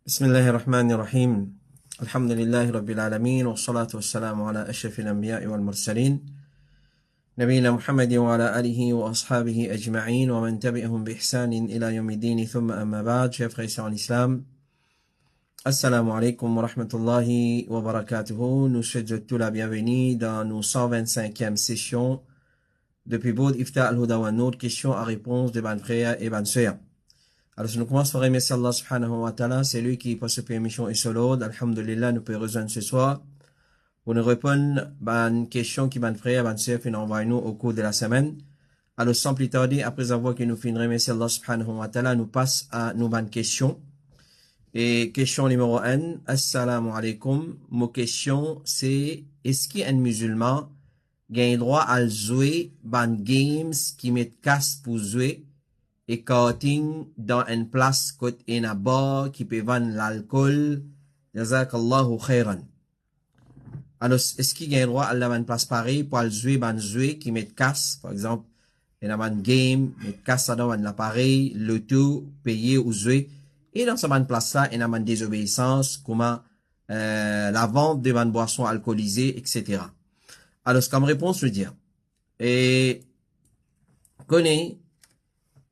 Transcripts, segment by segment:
بسم الله الرحمن الرحيم الحمد لله رب العالمين والصلاة والسلام على أشرف الأنبياء والمرسلين نبينا محمد وعلى آله وأصحابه أجمعين ومن تبعهم بإحسان إلى يوم الدين ثم أما بعد chers frères et sœurs en islam Assalamu alaikum wa rahmatullahi wa barakatuhu. Nous souhaitons tous la bienvenue dans nos 125e sessions depuis Boud Ifta al-Huda wa Nour, questions à réponse de ban frères et ban sœurs. Alors, nous commençons par remercier Allah subhanahu wa ta'ala, c'est lui qui, pour cette permission et solo, alhamdulillah, nous pouvons rejoindre ce soir pour nous répondre à une question qui ban frère, ban sœur, fait envoyer nous au cours de la semaine. Alors, sans plus tarder, après avoir que nous finissons remercier Allah subhanahu wa ta'ala, nous passe à nos ban questions. Et question numéro 1, assalamu alaikum. Mon question, c'est, est-ce qu'un musulman gagne droit à jouer ban games qui mettent casse pour jouer et karting dans une place côté un bar qui peut vendre l'alcool? Jazakallahu khairan. Alors, est-ce qu'il gagne droit à avoir une place pareille pour jouer qui mettent casse, par exemple, il y a un game, mettre casse dans un appareil, l'auto, payer ou jouer? Et dans cette place-là, il y a une désobéissance, comment la vente de boissons alcoolisées, etc. Alors, comme réponse, je veux dire, et connaît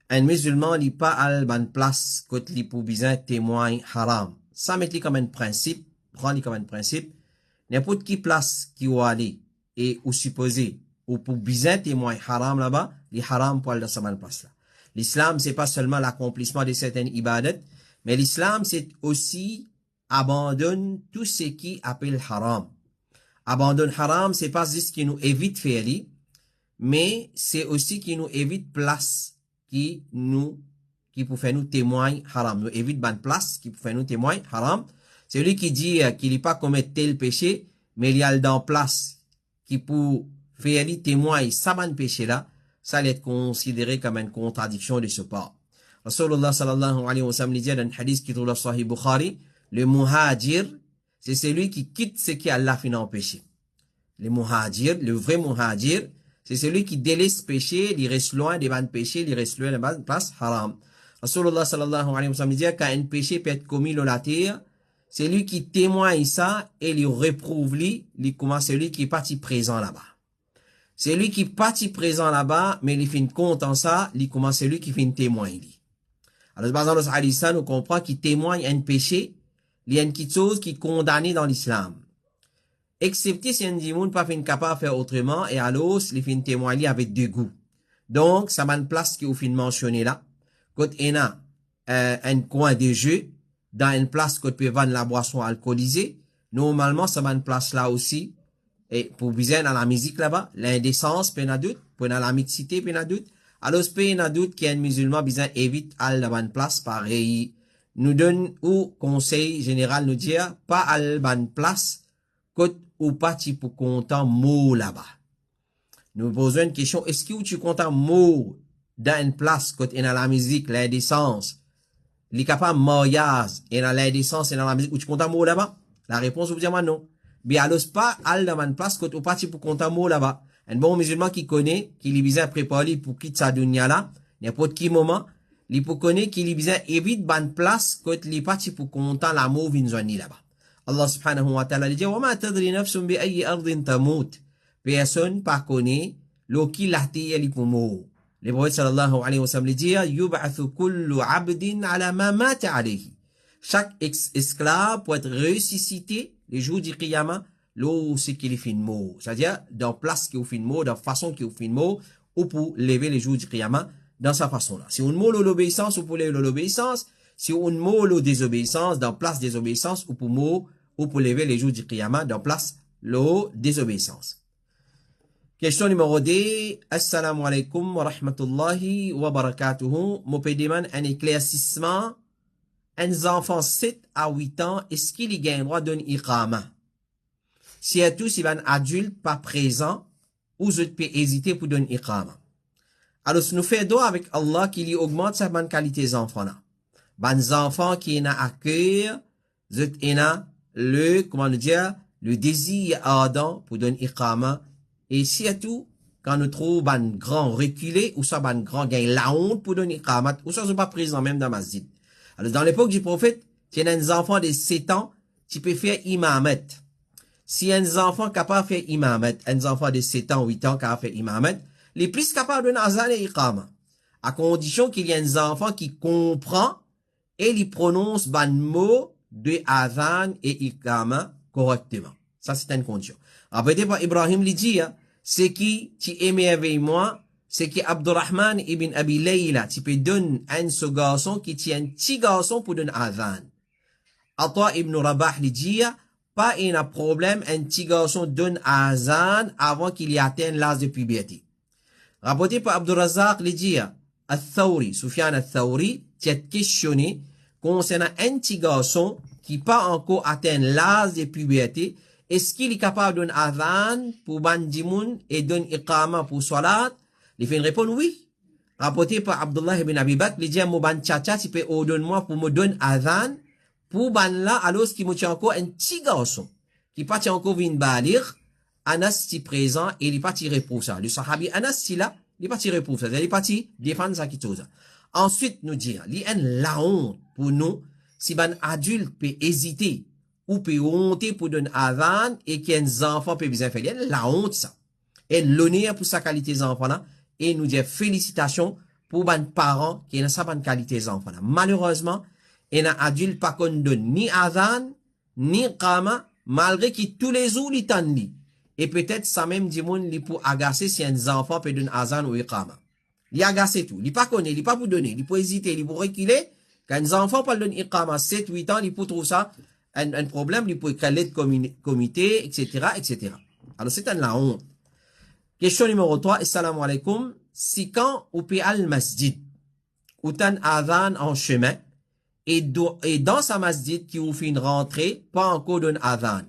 un musulman n'est pas à la place côté li pour bizarre témoin haram. Ça met comme un principe, prend comme un principe, n'importe qui place qui va aller et ou supposé ou pour bizarre témoin haram là-bas, les haram pour aller dans cette place-là. L'islam, c'est pas seulement l'accomplissement de certaines ibadat, mais l'islam, c'est aussi abandonne tout ce qui appelle haram. Abandonne haram, c'est pas juste qui nous évite faire, mais c'est aussi qui nous évite place qui pour faire nous témoin haram. Nous évite bonne place qui pour faire nous témoin haram. C'est lui qui dit qu'il n'est pas commettre tel péché, mais il y a dans place qui pour faire lui témoin ça bonne péché là, ça allait être considéré comme une contradiction de ce part. Rasulullah sallallahu alayhi wa sallam dit dans un hadith qui trouve dans Sahih Bukhari, le muhajir, c'est celui qui quitte ce qui Allah fait empêcher. Le muhajir, le vrai muhajir, c'est celui qui délaisse péché, il reste loin des bonnes péchés, il reste loin des bonnes places haram. Rasulullah sallallahu alayhi wa sallam dit quand un péché peut être commis dans la terre, c'est lui qui témoigne ça et il réprouve lui, commence celui qui est parti présent là-bas. C'est lui qui est parti présent là-bas, mais il fait une compte en ça, il commence celui qui fait une témoin. Alors, dans le hadith, nous comprenons qu'il témoigne un péché, il y a une petite chose qui est condamnée dans l'islam. Excepté si un dimoun pas fait capable de faire autrement, et alors, il fait une témoigne avec deux goûts. Donc, ça m'a une place qui est au fin mentionné là. Quand il y a un coin de jeu, dans une place qu'on peut vendre la boisson alcoolisée, normalement, ça m'a une place là aussi. Et pour viser dans la musique là-bas, l'indécence, peine à doute, pour dans la mixité, peine à doute. Alors, peine à doute qu'il y a un musulman, bizarre, évite à la bonne place, pareil. Nous donne, ou conseil général nous dire, pas à la bonne place, côte ou parti pour content mot là-bas. Nous posons une question, est-ce que tu content mot dans une place, côté dans la musique, l'indécence, les capables mariage, et dans l'indécence, et dans la musique, où tu content mot là-bas? La réponse, vous dire moi non. Mais alors, pas à la bonne place, côté ou parti pour content mot là-bas. Un bon musulman qui connaît, qui lui besoin préparer pour quitter sa dunya là, n'importe qui moment, il peut connaître qu'il lui besoin évite bonne place, côté il parti pour content l'amour vinzoni là-bas. Allah subhanahu wa ta'ala dit, wa ma tadri nafsun bi ayyi ardin tamut. Personne pas connaît, l'eau qui l'a été li pour mourir. Le prophète sallallahu alayhi wa sallam dit, yub'athu kullu abdin ala ma mata alayhi. Chaque esclave peut être ressuscité les jours du qiyamah, l'eau c'est qu'il fait mot. C'est-à-dire, dans place qui est fin mot, dans façon qui est fin mot, ou pour lever les jours du qiyamah, dans sa façon-là. Si on mot l'obéissance, ou pour lever l'obéissance, si on mot la désobéissance, dans place désobéissance, ou pour mot, ou pour lever les jours du qiyamah, dans place la désobéissance. Question numéro 2. Assalamu alaikum wa rahmatullahi wa barakatuhu. Mon pédéman, un éclaircissement. Un enfant 7 à 8 ans, est-ce qu'il y a un droit d'un iqama? Si à tous, il y a un adulte pas présent, ou je peux hésiter pour donner iqama. Alors, nous faisons droit avec Allah qu'il y augmente sa bonne qualité des enfants-là. Bonnes enfants qui ont à cœur, le désir ardent pour donner iqama. Et si à tout, quand nous trouvons un grand reculé, ou soit un grand gain la honte pour donner iqama, ou soit pas présent même dans ma masjid. Alors, dans l'époque du prophète, tu as un enfant de 7 ans, tu peux faire imamet. Si un enfant capable de faire imamet, un enfant de 7 ans, 8 ans capable de faire imamet, les plus capables de azan et iqama. À condition qu'il y ait un enfant qui comprend et il prononce ban mot de azan et iqama correctement. Ça, c'est une condition. Après, par Ibrahim lui dit, c'est qui, tu émerveilles moi, c'est qui Abdurrahman ibn Abi Layla, tu peux donner un ce garçon qui tient un petit garçon pour donner azan. Ata ibn Rabah lui dit, pas un problème, un petit garçon donne azan avant qu'il y atteigne l'âge de puberté. Rapporté par Abdurrazzaq lui dit, Al-Thawri, Sufyan Al-Thawri, tu as questionné concernant un petit garçon qui pas encore atteint l'âge de puberté. Est-ce qu'il est capable d'un adhan pour bandimoun et d'un iqama pour salat? Il fait une réponse oui. Rapporté par Abdullah ibn Abi Bakr, il dit à mon ban tchacha, tu peux ordonner-moi pour me donner adhan pour ban là, alors qu'il me tient encore un petit garçon qui pas encore vient balir. Anas est présent et il est pas tiré pour ça. Le sahabi Anas est là, il est pas tiré pour ça. Il est parti défendre ça qui chose. Ensuite, nous dire, il y a la honte pour nous, si un adulte peut hésiter ou peut honter pour donner avant et qu'un enfant peut bien faire. Il y a la honte ça. Et l'honneur pour sa qualité des enfants là. Et nous dire félicitations pour les parents qui ont sa bonne qualité des enfants là. Malheureusement, un adulte pas qu'on donne ni avant, ni qama, malgré que tous les jours il t'en lit. Et peut-être ça même dit moun li pour agacer si un enfant peut donner azan ou iqama. Il agace tout. Il pas connaît, il pas pour donner, il pour hésiter, il pour reculer. Quand un enfant peut donner iqama 7, 8 ans, il peut trouver ça un problème, il peut créer de comité, etc., etc. Alors c'est la honte. Question numéro 3, assalamu alaikum. Si quand ou peut al masjid, ou t'an azan en chemin, et dans sa masjid qui ou fait une rentrée, pas encore d'un azan.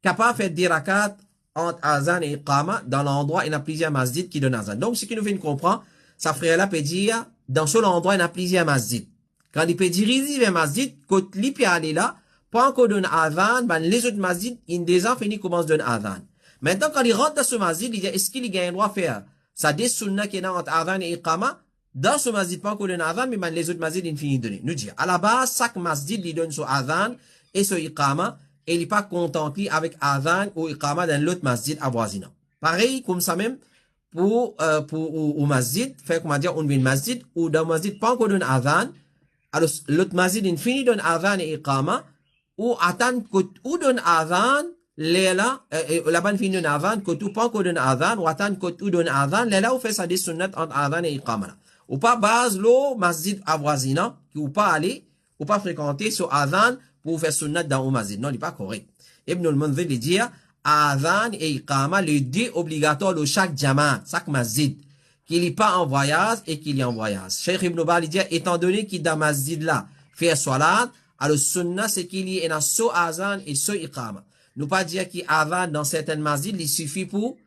Capable de faire des rakats entre azan et iqama dans l'endroit, il y a plusieurs masjids qui donnent azan. Donc, ce qui nous fait comprendre, ça frère-là peut dire, dans ce endroit, il y a plusieurs masjids. Quand il peut diriger vers masjid, quand il peut aller là, pas encore donner azan, ben, les autres masjids, ils déjà fini commencent donner azan. Maintenant, quand il rentre dans ce masjid, il dit, est-ce qu'il a un droit à faire ça des sunnah qui est entre azan et iqama? Dans ce masjid, pas encore donner azan, mais ben, les autres masjids, ils finissent de donner. Nous dit, à la base, chaque masjid, il donne son azan et son iqama, et il n'est pas contemplé avec adhan ou iqama dans l'autre masjid avoisinant. Pareil, comme ça même, pour au masjid, fait comment dire, on vient masjid, ou dans le masjid, pas encore d'un adhan, alors l'autre masjid, il finit d'un adhan et iqama, ou attend ou d'un adhan, là-bas, finit d'un adhan, ou pas encore d'un adhan, ou attend ou d'un adhan, là, on fait ça des sunnat entre adhan et iqama. Ou pas base, l'eau, masjid avoisinant, qui ou pas aller, ou pas fréquenter sur adhan, pour faire sunnat dans le masjid. Non, il n'est pas correct. Ibn al-Munzir dit, adhan et iqama, les deux obligatoires de chaque jamaat, chaque masjid, qu'il n'est pas en voyage et qu'il est en voyage. Cheikh Ibn Bali dit, étant donné qu'il est dans masjid là, faire salat, alors sunnat, c'est qu'il y ait un so adhan et so iqama. Nous pas dire qu'il adhan dans certaines masjid, il suffit pour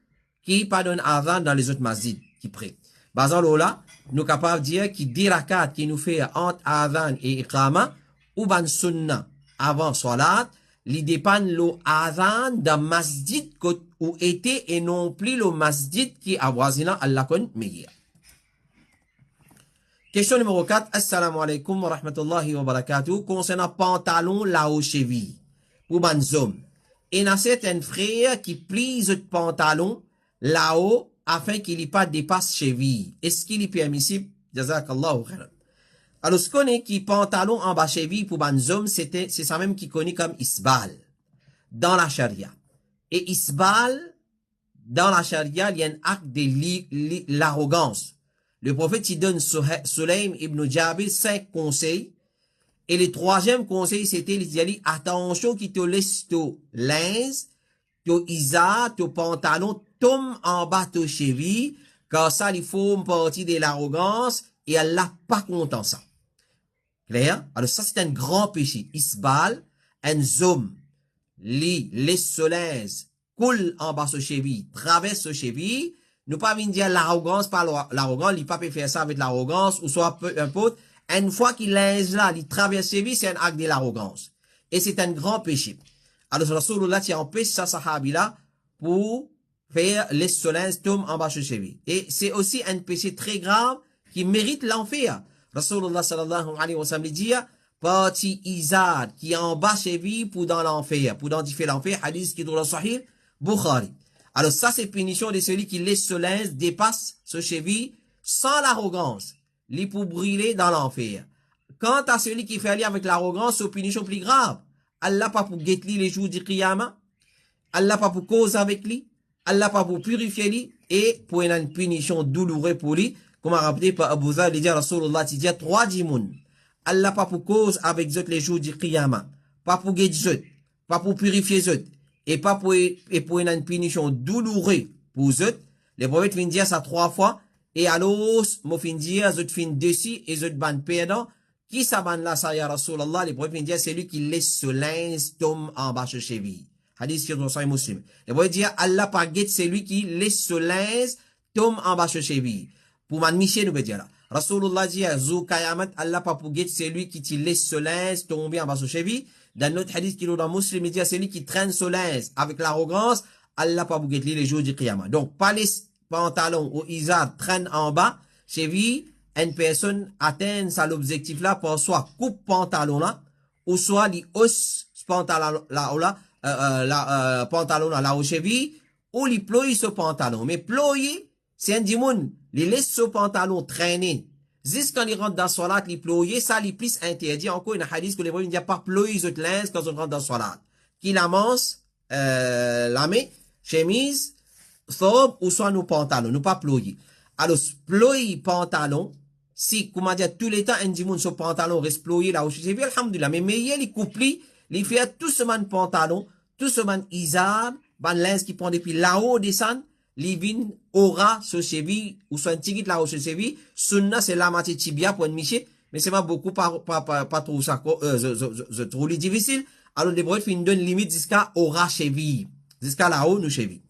qu'il pas donne adhan dans les autres masjid qui prient. Bazan là, nous capables de dire qu'il dit rakat qui nous fait entre adhan et iqama, ou ban sunnah, avant salat, li dépend le adhan d'un masjid où était et non plus le masjid qui avoisinant Allah kon meilleur. Question numéro 4. Assalamu alaikum wa rahmatullahi wa barakatuh. Concernant pantalon là aux chevilles. Pour ban zom. Et il y a certains frères qui plient le pantalon là-haut afin qu'il n'y pas dépasse cheville. Est-ce qu'il est permissible? Jazakallahu khairan. Alors, ce qu'on est qui pantalon en bas cheville pour banzom, c'est ça même qui connaît comme isbal dans la charia. Et isbal, dans la charia, il y a un acte de l'arrogance. Le prophète, il donne Sulaym ibn Jabir 5 conseils. Et le troisième conseil, c'était, il dit, attention qui te laisse ton linge, ton isa, ton pantalon, tombe en bas de cheville, car ça, il faut une partie de l'arrogance, et Allah pas content ça. Clair? Alors ça, c'est un grand péché. Isbal, un zoom, les soleils, coule en bas de cheville, traverse ce cheville, nous pas venir dire l'arrogance, pas l'arrogance, il pas peut faire ça avec l'arrogance, ou soit un peu, une fois qu'il est là, il traverse cheville, c'est un acte de l'arrogance. Et c'est un grand péché. Alors, Rasulullah, tu empêches sa sahabi là, pour faire les soleils tombent en bas de cheville. Et c'est aussi un péché très grave, qui mérite l'enfer. Rasulullah sallallahu alayhi wa sallam dit, partie izar, qui est en bas cheville pour dans l'enfer, pour identifier l'enfer, hadith qui est dans le Sahih Bukhari. Alors ça, c'est punition de celui qui laisse ce linge, dépasse ce cheville, sans l'arrogance, lui pour brûler dans l'enfer. Quant à celui qui fait aller avec l'arrogance, c'est punition plus grave. Allah pas pour guetter les jours du Qiyamah, Allah pas pour cause avec lui, Allah pas pour purifier lui, et pour une punition douloureuse pour lui, comme a rappelé par Abu Zar, il dit à Rasulullah, il dit à 3 dimoun. Allah pas pour cause avec eux les jours du Qiyamah, pas pour guetter eux, pas pour purifier eux, et pas pour une punition douloureuse pour eux. Les prophètes viennent dire ça 3 fois, et alors, moi fin dire, eux fin dessus, et eux ban perdant. Qui s'aban là, ça, ya Rasulallah, les prophètes viennent dire, c'est lui qui laisse ce linge tombe en bas de cheville. Hadith qui est dans Sahih Muslim. Les prophètes dire, Allah pas guette, c'est lui qui laisse ce linge tombe en bas de cheville. Pour man Michel, nous veut dire là. Rasulullah dit, Zou Kayamat, Allah pas pour guette, c'est lui qui te laisse ce linge tomber en bas de cheville. Dans notre hadith qui est dans Muslim, il dit, c'est lui qui traîne ce linge avec l'arrogance, Allah pas pour guette les jours du Qiyamah. Donc, pas les pantalons ou izar traînent en bas, cheville, une personne atteint ça l'objectif là pour soit coupe pantalon là, ou soit li hausse pantalon là, pantalon là aux chevilles, ou li ploie ce pantalon. Mais ployer, c'est un dimoun, li laisse ce pantalon traîner. Jusqu'à quand il rentre dans salat, li ployer, ça li plus interdit. Encore une hadith que les voyants disent pas ployer ce linge quand on rentre dans salat. Qu'il amance, la main, chemise, thobe, ou soit nos pantalons, nous pas ployer. Alors, ployer pantalon, si, comment dire, tous les temps, un dimoun, ce pantalon reste ployé là où je sais, alhamdoulilah, mais il couple, il fait tout ce man pantalon, tout ce man izar, ban linge qui prend depuis là-haut descend, il vient aura ce cheville, ou soit un tigit là où ce cheville, sunna c'est la moitié tibia pour un miché, mais c'est pas beaucoup, pas trop ça, je trouve difficile. Alors, les brottes fin donne limite jusqu'à aura cheville, jusqu'à là-haut, nous cheville.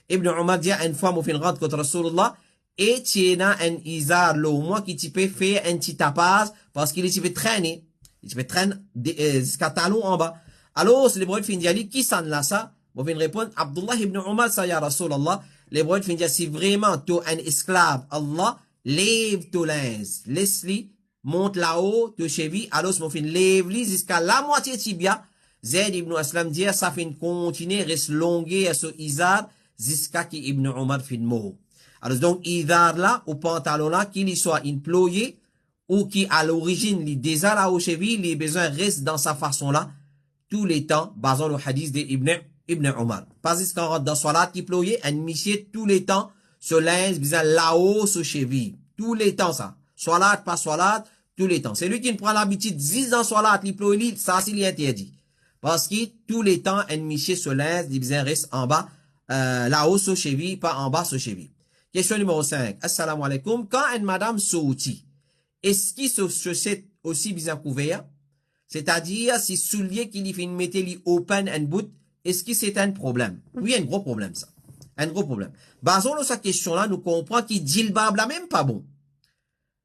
Ibn Umar dit, une fois, mon fin rentre contre Rasulullah, et tiena un izar lo moi qui tu peux faire un petit tapage parce qu'il est traîner il peut traîner jusqu'à talon en bas. Alors les brodes fin dit qui s'en là ça moi viens répondre Abdullah ibn Umar ça ya Rasulallah. Les brodes fin dit si vraiment tu un esclave Allah lève ton linge laisse-lui monte là-haut ton cheville alors moi fin lève-lui jusqu'à la moitié tibia. Zaid ibn Aslam dit ça fin continuer reste longué à ce izar jusqu'à qui Ibn Umar fin mort. Alors donc, idar là, ou pantalon là, qu'il soit employé, ou qui à l'origine, les désir là aux chevilles, les besoins restent dans sa façon là, tous les temps, basant le hadith de Ibn Umar. Pas jusqu'à rentre dans salat, qui ployé, un missier tous les temps, se linge, besoin là-haut, se cheville. Tous les temps, ça. Salat, pas salat, tous les temps. C'est lui qui prend l'habitude, 10 dans salat, il ployé, ça, c'est interdit. Parce que tous les temps, un missier se linge, les besoins restent en bas, là-haut, se cheville, pas en bas, se cheville. Question numéro 5. Assalamu alaikum. Quand une madame sautit, est-ce qu'il se chaussette aussi bien couvert? C'est-à-dire, si soulier qu'il y fait une métélie open and boot, est-ce que c'est un problème? Oui, un gros problème, ça. Un gros problème. Basons sur cette question-là, nous comprenons qu'il djilbab là même pas bon.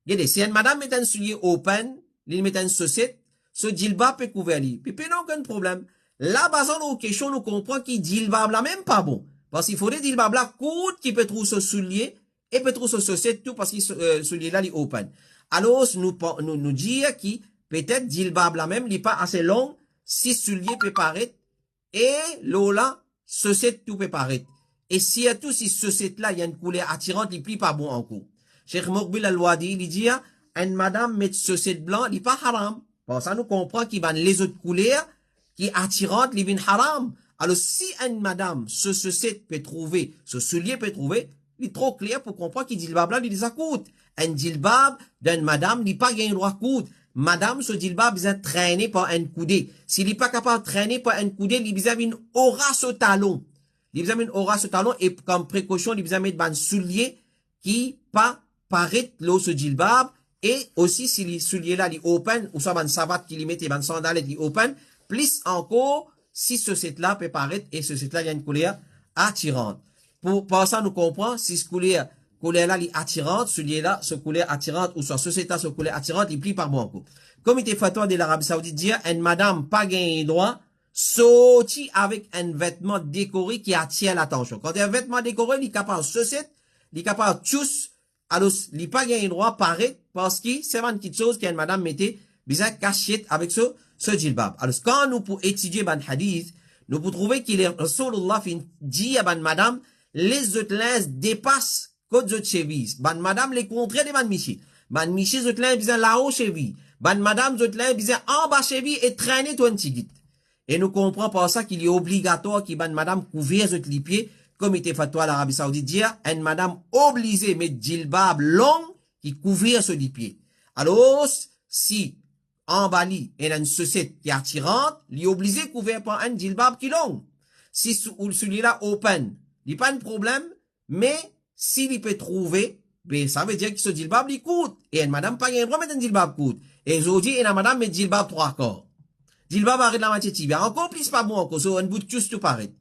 Regardez, si une madame met un soulier open, il met un chaussette, ce djilbab peut couvrir lui. Puis, pas aucun problème. Là, basons sur question, nous comprenons qu'il djilbab là même pas bon. Parce qu'il faudrait dire babla coûte qui peut trouver ce soulier et peut trouver ce chaussette tout parce que soulier là il open. Alors nous dire qui peut-être dit babla même il pas assez long si soulier peut paraître et lola chaussette tout peut paraître. Et si à tout si chaussette là il y a une couleur attirante il plie pas bon en coup. Cheikh Moukbil Al-Wadi il dit une madame met chaussette blanc il pas haram. Bon ça nous comprend qu'il va les autres couleurs qui attirantes il vient haram. Alors, si une madame, ce chaussette peut trouver, ce soulier peut trouver, il est trop clair pour comprendre qu'il djilbab là, il les coûte. Un djilbab d'une madame, il pas gain droit coûte. Madame, ce djilbab, il est traîné par un coudé. S'il n'est pas capable de traîner par un coudé, il a une aura sur talon. Il a une aura sur talon et comme précaution, il a mis un soulier qui pas paraît l'eau ce djilbab et aussi si les souliers là, il open, ou soit un savate qui lui met un sandales, il open, plus encore, si ce set-là peut paraître et ce set-là, il y a une couleur attirante. Pour ça, nous comprenons, si ce couleur-là, est attirante, celui-là, ce couleur attirante, ou soit ce set-là, ce couleur attirante, il plie par bon coup. Comme il était fatwa de l'Arabie Saoudite, dit, une madame pas gagné droit, sorti avec un vêtement décoré qui attire l'attention. Quand il y a un vêtement décoré, il est capable de ce set, il est capable de tous, alors, il pas gagné droit, paraît, parce que c'est une petite chose qu'une madame mettait besoin cacher avec ce djilbab. Alors, quand nous pour étudier ban hadith, nous pour trouver qu'il est Rasulullah fin dit à ban madame, les autres lins dépassent côte autres chevilles. Ban madame les contraires de ban michi. Ban michi autres lins besoin là-haut cheville. Ban madame autres lins besoin en bas cheville et traîner toi un tigit. Et nous comprenons par ça qu'il est obligatoire qu'il ban madame couvrir les pieds, comme il était fatwa l'Arabie Saoudite dire, une madame obligée mettre djilbab long qui couvrir ce pieds. Alors, si en Bali, il y a une société qui est attirante, il est obligé de couvrir par un djilbab qui long. Si celui-là open, il n'y a pas de problème, mais s'il peut trouver, ben, ça veut dire que ce djilbab, il coûte. Et une madame pas le droit de mettre un djilbab coûte. Et aujourd'hui, il y a une madame met djilbab 3 quarts. Djilbab arrête la moitié tibia. Encore plus pas bon encore, so un bout de tchous tout paraît.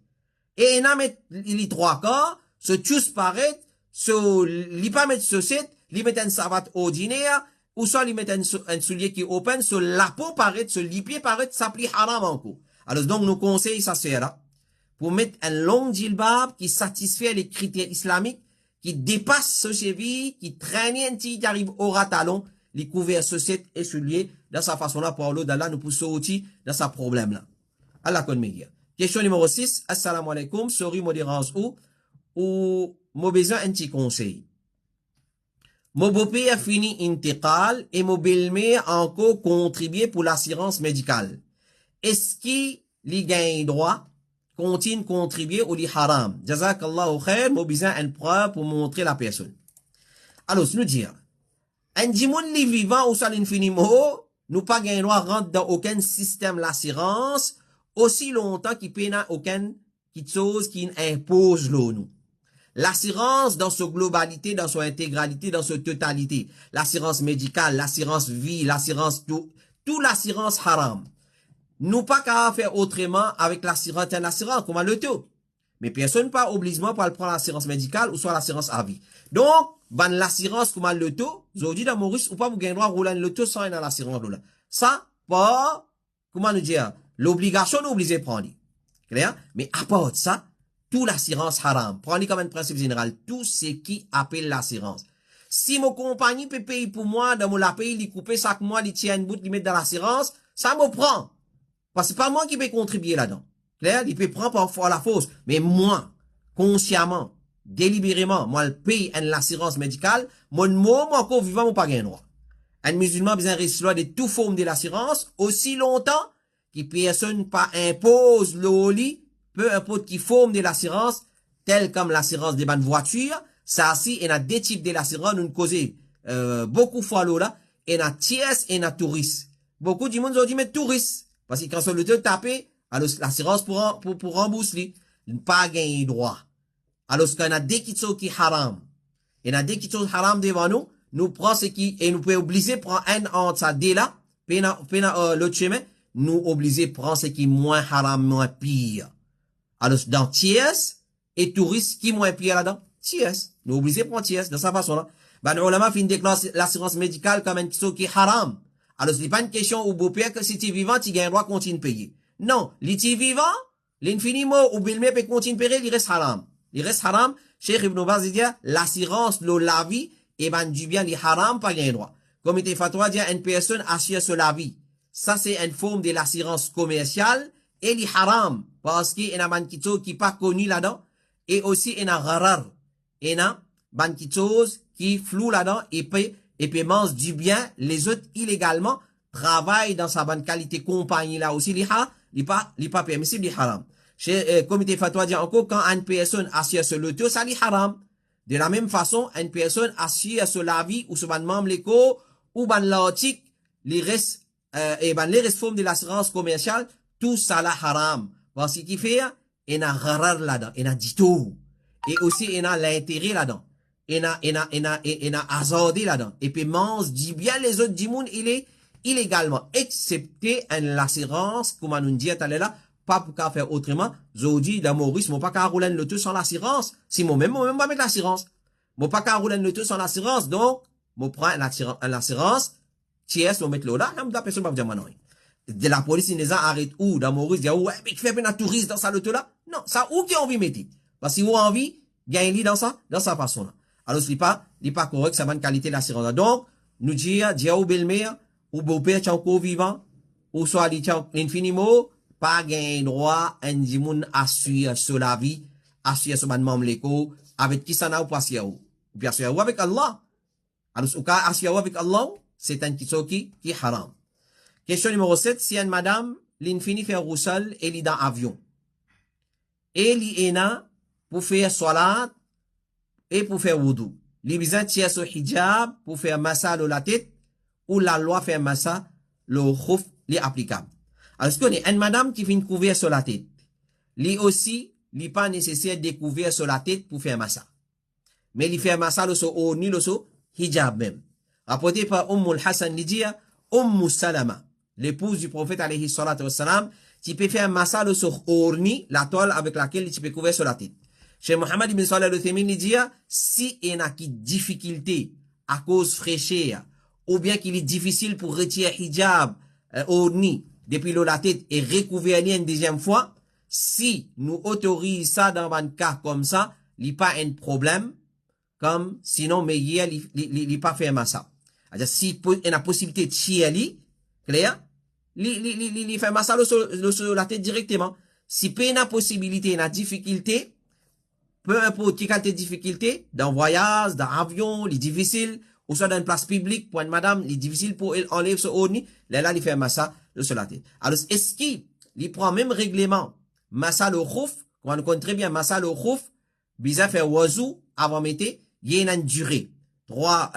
Et il y a met, il y 3 quarts, ce tchous paraît, il pas mettre ce set, il met une savate ordinaire, ou soit il met un soulier qui est open, la peau paraît, les pieds paraît, ça plie haram encore. Alors donc, nous conseillons ça sert pour mettre un long djilbab qui satisfait les critères islamiques, qui dépasse ce cheville, qui traîne un petit, qui arrive au ratalon, les couverts sociétés et souliers, dans sa façon-là, pour l'eau d'Allah, nous poussons aussi dans sa problème-là. Allah konn me dire. Question numéro 6. Assalamu alaikum. Sorry, moi dérange ou, moi besoin un petit conseil. Mon beau-père a fini intiqal et mon belle-mère a encore contribué pour l'assurance médicale. Est-ce qu'il y gagne droit? Continue contribuer ou li haram? Jazakallahu khair, mon besoin un preuve pour montrer la personne. Alors, nous dire. Un dimoun li vivant ou ça l'infiniment, nous pas gagne droit rentre dans aucun système d'assurance aussi longtemps qu'il paye aucune chose qui impose nous. L'assurance dans sa globalité, dans son intégralité, dans sa totalité. L'assurance médicale, l'assurance vie, l'assurance tout l'assurance haram. Nous pas qu'à faire autrement avec l'assurance, comme le tout. Mais personne pas obligatoirement pour prendre l'assurance médicale ou soit l'assurance à vie. Donc, ban l'assurance comme le tout, aujourd'hui dans Maurice, ou pas vous gagnez droit rouler le tout sans dans l'assurance là. Ça, pas, comment nous dire, l'obligation nous oblige de prendre. Clair? Mais à part ça, tout l'assurance haram. Prenez comme un principe général, tout ce qui appelle l'assurance. Si mon compagnie peut payer pour moi, dans mon pays, il couper chaque mois, il tient une bout, il met dans l'assurance, ça me prend. Parce que c'est pas moi qui peux contribuer là-dedans. Clair? Il peut prendre parfois la fausse. Mais moi, consciemment, délibérément, moi, je paye une assurance médicale, mon mot, moi, encore vivant, mon pas gain droit. Un musulman besoin de rester de toute forme de l'assurance, aussi longtemps que personne pas impose l'oli, peu importe qui forme de l'assurance, tel comme l'assurance des bonnes voitures, ça aussi, il y a des types de l'assurance, nous causons, beaucoup fois là, il y a tiers et il y a touristes. Beaucoup du monde ont dit, mais touristes. Parce que quand on le tapé, alors l'assurance pour rembourser, pas gagner droit. Alors qu'il y a des qui sont qui haram. Il y a des qui sont haram devant nous, nous prenons ce qui, et nous pouvons obliger prendre un entre ça dès là, l'autre chemin, nous obliger prendre ce qui est moins haram, moins pire. Alors, dans tiers, et touristes qui moins pire là-dedans? Tiers. Nous obliger prendre tiers, de sa façon-là. Ben, nous, ulama fin déclare l'assurance médicale comme une question qui est haram. Alors, ce n'est pas une question où beau-père que si tu es vivant, tu gagnes droit continue de payer. Non. Les tu vivant, l'infiniment ou belle-mère peut continuer de payer, il reste haram. Il reste haram. Cheikh Ibn Baz dit, l'assurance, la vie, et ben, du bien, les haram, pas gagner droit. Comme il était fatwa, dit, une personne assure sur la vie. Ça, c'est une forme de l'assurance commerciale, et les haram. Parce qu'il y a un banquito qui pas connu là-dedans, et aussi, il y a un gharar. Il y a un banquito qui flou là-dedans, et puis mange du bien, les autres illégalement travaillent dans sa bonne qualité compagnie là aussi, il pas permissible, les haram. Chez comité fatwa dit encore, quand une personne assure sur le tout, ça les haram. De la même façon, une personne assure sur la vie ou sur ban membre l'éco ou ban l'article, les restes et ban les restes formes de l'assurance commerciale, tout ça la haram. Parce qu'il fait, il y a gharar là-dedans, il y a dit tout. Et aussi, il y a l'intérêt là-dedans. Il y a hasardé là-dedans. Et puis mange dit bien les autres du monde, il est illégalement, excepté l'assurance, comme on nous dit tout à l'heure, pas pour qu'à faire autrement. Aujourd'hui, dans Maurice, moi pas qu'à rouler le tout sans l'assurance. Si moi-même pas mettre l'assurance. Moi pas qu'à rouler le tout sans l'assurance. Donc, moi prends l'assurance, tiers, moi mettre là, la personne va vous dire non. De la police, il les a arrêté où? Dans Maurice, dit, ouais, mais tu fais un touriste dans ça, le tout là? Non, ça, où qui a envie de mettre? Parce que vous avez envie, gagne dans sa façon là. Alors, c'est pas correct, ça va une qualité d'assurance. Donc, nous dire, ou belle-mère, ou beau-père qui est encore vivant, ou soit l'infiniment, pas gain droit, un dimoun assure sur la vie, assure sur ban mamleko, avec qui ça n'a pas assure ou bien assure avec Allah. Alors, ou cas assure avec Allah, c'est un qui est haram. Question numéro 7, si une madame, l'infini fait roussel, et li dans avion. Et li ena, pour faire salat, et pour faire wudu. Li bizan tia sur hijab, pour faire massa la tête, ou la loi fait massa, le khouf, li applicable. Alors, ce qu'on est, une madame qui fait couvrir sur la tête, li aussi, li pas nécessaire de couvrir sur la tête pour faire massa. Mais li fait massa le so, ou ni le so, hijab même. Rapporté par Ummul Hassan li dit, Salama, l'épouse du prophète alayhi salatu wassalam, tu peux faire massa le sur orni, la toile avec laquelle tu peux couvrir sur la tête. Chez Mohammed ibn Salih al-Uthaymin, il dit, si il y a qui difficulté à cause fraîcheur, ou bien qu'il est difficile pour retirer hijab, orni, depuis la tête et recouvrir une deuxième fois, si nous autorisons ça dans un cas comme ça, il n'y a pas un problème, comme sinon, mais hier, il n'y a pas fait massa. C'est-à-dire, si il y a la possibilité de chier, clair, il fait massa sur la tête directement. Si il y a la possibilité, la difficulté, peu importe qui a des difficultés, dans voyage, dans avion, il est difficile, ou soit dans une place publique, pour une madame, il est difficile pour elle enlever ce orni, là, il fait massa sur la tête. Alors, est-ce qu'il prend même règlement, massa le khouf, quand on connaît très bien massa le khouf, bizarre faire wazou, avant mettre, il y a une durée. 3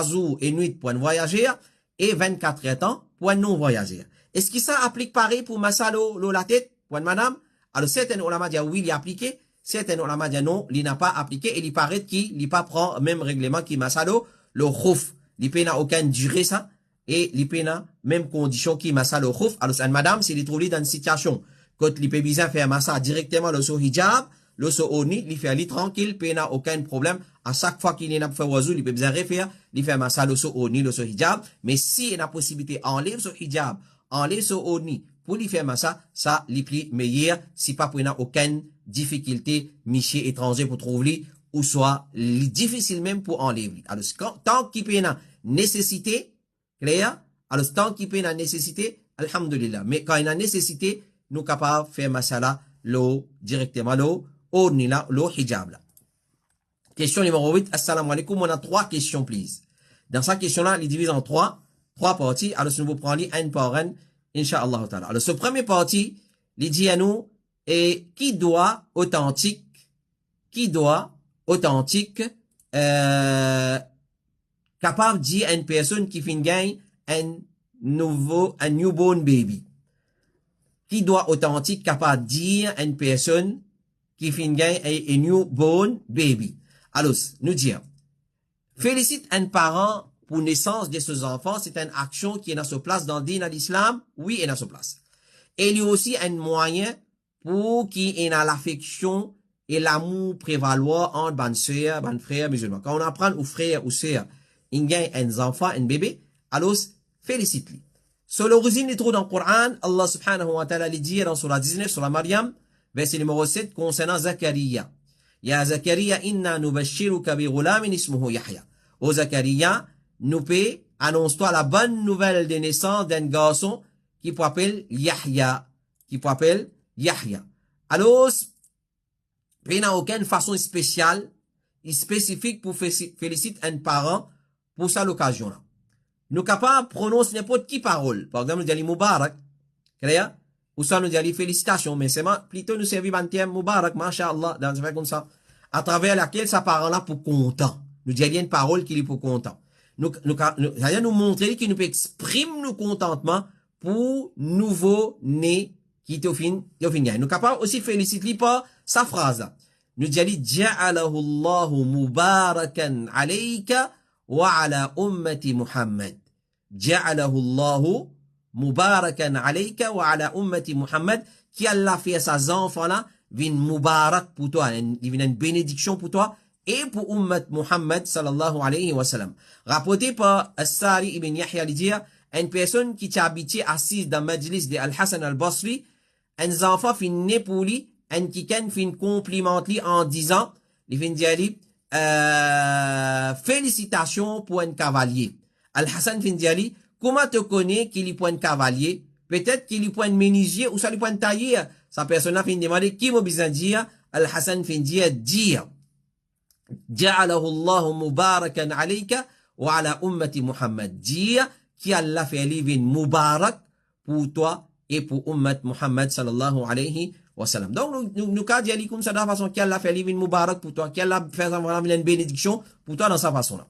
jours et nuits pour un voyageur, et 24 temps pour un non-voyageur. Est-ce que ça applique pareil pour massa la tête, pour une madame? Alors, certains ulama disent oui, il est appliqué. Certains ulama disent non, il n'a pas appliqué, et il paraît qu'il n'a pas prend même règlement qui massa le khouf. Il n'a aucune durée ça, et il n'a même condition qui massa le khouf. Alors, une madame, s'il est trouvé dans une situation, quand il peut bien faire massa directement le so hijab, le so oni, il fait aller tranquille, il n'a aucun problème. À chaque fois qu'il n'a pas fait wazou, il peut bien refaire, il fait massa le so oni, le so hijab. Mais si il a possibilité enlève ce hijab, enlève ce oni, pour lui faire massa, ça, il plus meilleur, si pas pour n'a aucune difficulté, miché étranger pour trouver, ou soit, difficile même pour enlever. Alors, tant qu'il peut n'a nécessité, clair, alors, tant qu'il peut n'a nécessité, alhamdulillah. Mais quand il a nécessité, nous capables de faire massa l'eau, directement l'eau, ni là, l'eau hijab là. Question numéro 8. Assalamu alaikum. On a 3 questions, please. Dans cette question-là, il divise en 3 parties. Alors, si nous vous prenons une par une, Inch'Allah ta'ala. Alors, ce premier partie, il dit à nous, et qui doit authentique, capable de dire à une personne qui fait gagner un newborn baby. Qui doit authentique capable de dire à une personne qui fait gagner un newborn baby. Alors, nous dire, félicite un parent pour naissance de ses enfants, c'est une action qui est dans sa place dans le din à l'islam, oui, est dans sa place. Et il y a aussi un moyen pour qu'il ait l'affection et l'amour prévaloir entre bonne sœur, bonne frère musulman. Quand on apprend aux frères ou sœurs, il gagne un enfant, un bébé, alors, félicite-lui. Sur l'origine, il trouve dans le Coran, Allah subhanahu wa ta'ala dit dans surah 19, surah Maryam, verset numéro 7, concernant Zakaria. Ya Zakaria, inna nubashiruka bi ghulamin ismuhu Yahya. Ô Zakaria, nous peut annonce-toi la bonne nouvelle de naissance d'un garçon qui peut appeler Yahya. Alors, il n'y a aucune façon spéciale, spécifique pour féliciter un parent pour ça l'occasion-là. Nous capables de prononcer n'importe qui parole. Par exemple, nous disons Mubarak. Clair? Ou ça nous disons félicitations. Mais c'est plutôt nous servir un terme Mubarak, masha'Allah, dans un comme ça. À travers laquelle ça parle-là pour content. Nous disons une parole qui est pour content. Nous montrer qu'il nous peut exprimer nos contentement pour nouveau-né qui est au fin. Nous capables aussi féliciter par sa phrase. Nous disons, Ja'alahu Allahu mubarakan alayka wa ala ummati Muhammad. Ja'alahu Allahu mubarakan alayka wa ala ummati Muhammad. Qui Allah fait à ses enfants-là, vient mubarak pour toi, vient une bénédiction pour toi, et pour ummat Muhammad sallallahu alayhi wa sallam. Rapporté par As-Sari ibn Yahya li dire, une personne qui t'a habité assise dans le majlis de Al-Hassan al-Basri, un enfant fin né pour lui, un qui fin complimente lui en disant, il fin dire, félicitations pour un cavalier. Al-Hassan fin dire, comment te connaît qu'il y point de cavalier, peut-être qu'il y point de menuisier, ou ça lui point de tailler. Sa personne a fin de demander, qui m'a besoin de dire, Al-Hassan fin de dire, Ja'alahu Allahu mubarakan alayka, wa ala ummati Muhammad. Dire, qui Allah fait livre mubarak pour toi et pour ummat Muhammad sallallahu alayhi wa sallam. Donc, nous dit comme ça de la façon qui Allah fait livre mubarak pour toi, qui Allah fait une bénédiction pour toi dans sa façon là.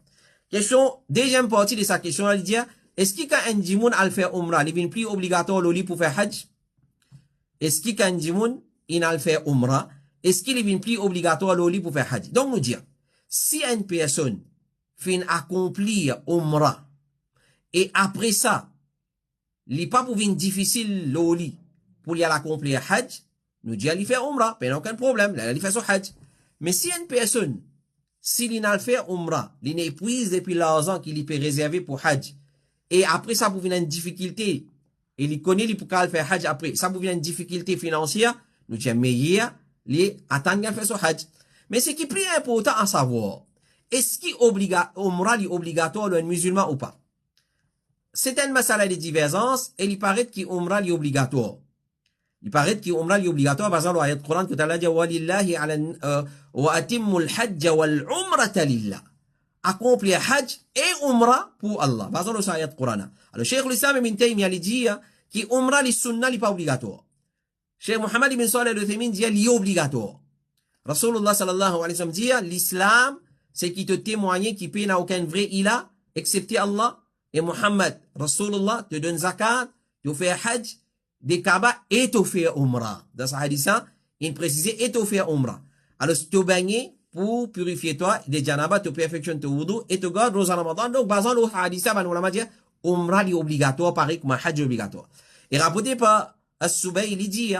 Question, deuxième partie de sa question, elle dit, est-ce qu'il y a un djimoun al fait umrah, il est plus obligatoire l'oli pour faire hajj? Est-ce qu'il y a un djimoun, il al fait umrah, est-ce qu'il est plus obligatoire l'oli pour faire hajj? Donc, nous dire, si une personne fait accomplir umrah, et après ça, il n'est pas pour venir difficile l'oli pour y aller accomplir hajj, nous dit, il fait umrah, pas aucun problème, il fait son hajj. Mais si une personne, s'il n'a fait umrah, il n'est épuisé depuis l'argent qu'il y peut réserver pour hajj, et après ça, pour venir une difficulté, et il connaît, il peut faire hajj après, ça pour venir une difficulté financière, nous disons, meilleur, il attend qu'il fait son hajj. Mais ce qui est plus important à savoir, est-ce qu'il umrah est obligatoire d'un musulman ou pas? C'est une masala de divergence, et il paraît qu'il umrah est obligatoire. Il paraît qu'il umrah est obligatoire, par exemple, l'ayat Coran que Allah dit, walillahi ala, wa atimmul hajj wal umrata lillah. Accomplir hajj et umrah pour Allah. Par exemple, l'ayat Coran. Alors, Cheikh l'Islam ibn Taymiyyah dit, que umrah li sunnah n'est pas obligatoire. Cheikh Mohammed ibn Salih al-Uthaymin dit, il est obligatoire. Rasulullah sallallahu alayhi wa sallam dit, l'islam, c'est qui te témoigne qu'il n'y a aucun vrai ilah, excepté Allah, et Muhammad, Rasulullah, te donne zakat, te fait hajj, des Kaaba, et te fait umrah. Dans ce hadith, il précise, et te fait umrah. Alors, si tu baignes, pour purifier toi, des janaba, te perfectionne ton wudu, et te garde Rosa Ramadan. Donc, basant le hadith, ben, on l'a dit, umrah est obligatoire, pareil comme hajj est obligatoire. Et rapporté par As-Subay, il dit,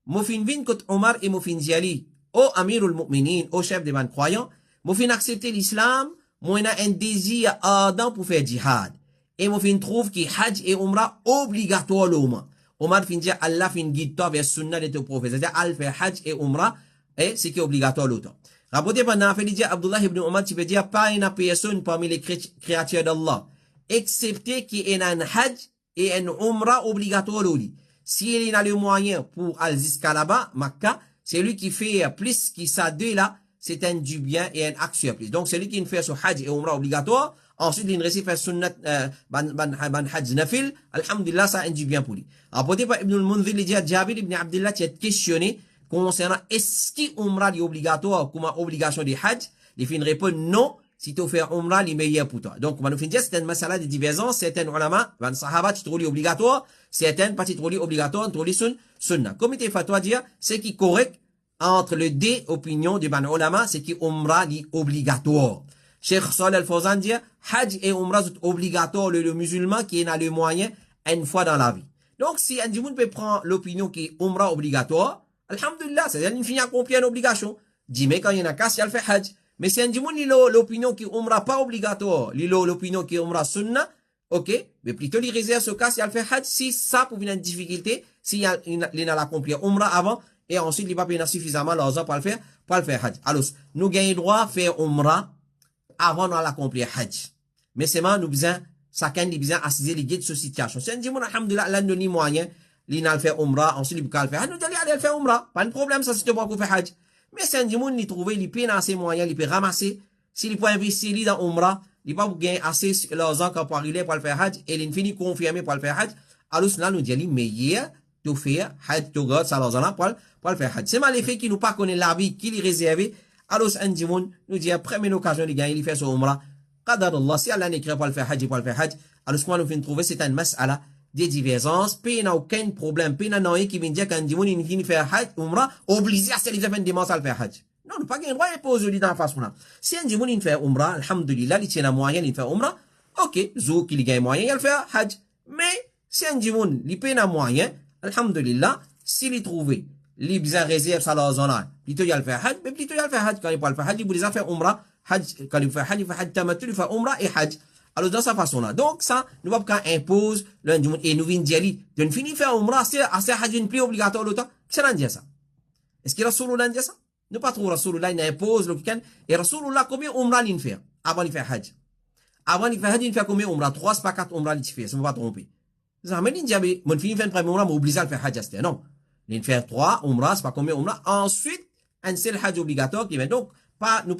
Mofin vin kot Omar et Mofin Diali, ô Amirul Mu'minin, ô chef des croyants, Mofin accepter l'islam, moi, a un désir ardent pour faire jihad. Et Mofin trouve que hajj et umrah obligatoire l'homme. Omar fin dit, Allah fin guide toi vers sunnah de ton prophète. C'est-à-dire, al fait hajj et umrah, et c'est qui est obligatoire l'autre. Rapporté par Nafel, il dit, Abdullah ibn Umar, tu peux dire, pas une personne parmi les créatures d'Allah, excepté qu'il y ait un hajj et un umrah obligatoire l'oli. Si il a le moyen pour aller jusqu'à là-bas, Makkah, c'est lui qui fait plus qui ça deux là, c'est un du bien et un acte sur plus. Donc, c'est lui qui fait ce hajj et umrah obligatoire. Ensuite, il réussit à faire sunnat, ban hajj nafil. Alhamdulillah, ça un du bien pour lui. Rapporté par Ibn al-Munzir, il dit à Jabir ibn Abdullah, tu as questionné concernant est-ce que umrah est obligatoire comme obligation de hajj? Il fait une réponse non. Si tu fais umrah, il est meilleur pour toi. Donc, on dire c'est une masala de divergence. Certains ulama, van sahaba, tu trouves obligatoire. Certaines parties trouves obligatoire, tu trouves sunnah. Comme il fatwa dire, ce qui est correct entre les deux opinions de ban ulama, c'est que umrah est obligatoire. Cheikh Salih al-Fawzan dit, hajj et umrah sont obligatoires le musulman qui a le moyen une fois dans la vie. Donc, si un djimoun peut prendre l'opinion qui est umrah obligatoire, alhamdulillah, c'est-à-dire qu'il finit à accomplir une obligation. Dis, mais quand il y en a qu'à, il fait hajj. Mais si un djimoun, il a l'opinion qui est umrah pas obligatoire, il a l'opinion qui est umrah sunnah, ok, mais plutôt il réserve ce cas si il fait hajj, si ça pour une difficulté, si il a l'accomplir umrah avant, et ensuite il va pas suffisamment l'argent pour le faire hajj. Alors, nous gagnons droit à faire umrah avant de l'accomplir hajj. Mais c'est moi, nous besoin, chacun nous besoin assister les guides de cette situation. Si un djimoun, alhamdulillah, là, nous avons moyen, il a fait umrah, ensuite il peut le faire. Nous allons aller faire umrah. Pas de problème, ça, si tu peux pas faire hajj. Mais si un djimoun, il trouve, il peut assez moyen, il peut ramasser. S'il peut investir dans umrah, il peut gagner assez l'argent pour arriver pour le faire hajj, et il finit confirmé pour le faire hajj. Alors, là, nous disons, meilleur, de faire hajj, de garder ça l'argent pour le faire hajj. C'est mal les faits qui nous pas connaît la vie, qui est réservé. Alors, un djimoun, nous dit, première occasion de gagner, il fait son umrah. Qadar Allah, si Allah n'écrit pas le faire hajj, alors, ce qu'on nous fait trouver, c'est une mas'ala des divergences, puis il n'y a aucun problème, puis il n'y a rien qui vient dire qu'un djimoun, il finit faire hajj, umrah, obligé à se lever un dimanche à le faire hajj. Non, nous pas gagner droit, il pose lui dans la façon là. Si un djimoun, il fait umrah, alhamdulillah, il tient la moyenne, il fait umrah, ok, zouk, il gagne moyen, il fait hajj. Mais, si un djimoun, il paye la moyen, alhamdulillah, s'il est trouvé, il besoin réserve ça dans la plutôt il fait hajj, mais plutôt il fait hajj, quand il peut le faire hajj, il peut déjà faire umrah, hajj, quand il fait hajj, il fait hajj tamattu, il fait umrah et hajj. Alors, dans sa façon-là. Donc, ça, nous va pas impose, et nous vient dire, de ne finir faire umrah, c'est hajj une plus obligatoire l'autre. Qu'est-ce qu'on dit ça? Est-ce que Rasulullah dit ça? Ne pas trop Rasulullah, il impose le week-end. Et Rasulullah, combien umrah il fait? Avant il fait hajj. Avant, il fait combien umrah? 3, c'est pas 4 umrah, il fait, ça ne va pas tromper. Ça m'a dit, mon fils fait une première umrah, m'oblige à le faire hajj, non. Il fait 3 umrah, c'est pas combien umrah. Ensuite, un seul hajj obligatoire qui vient. Donc, pas, nous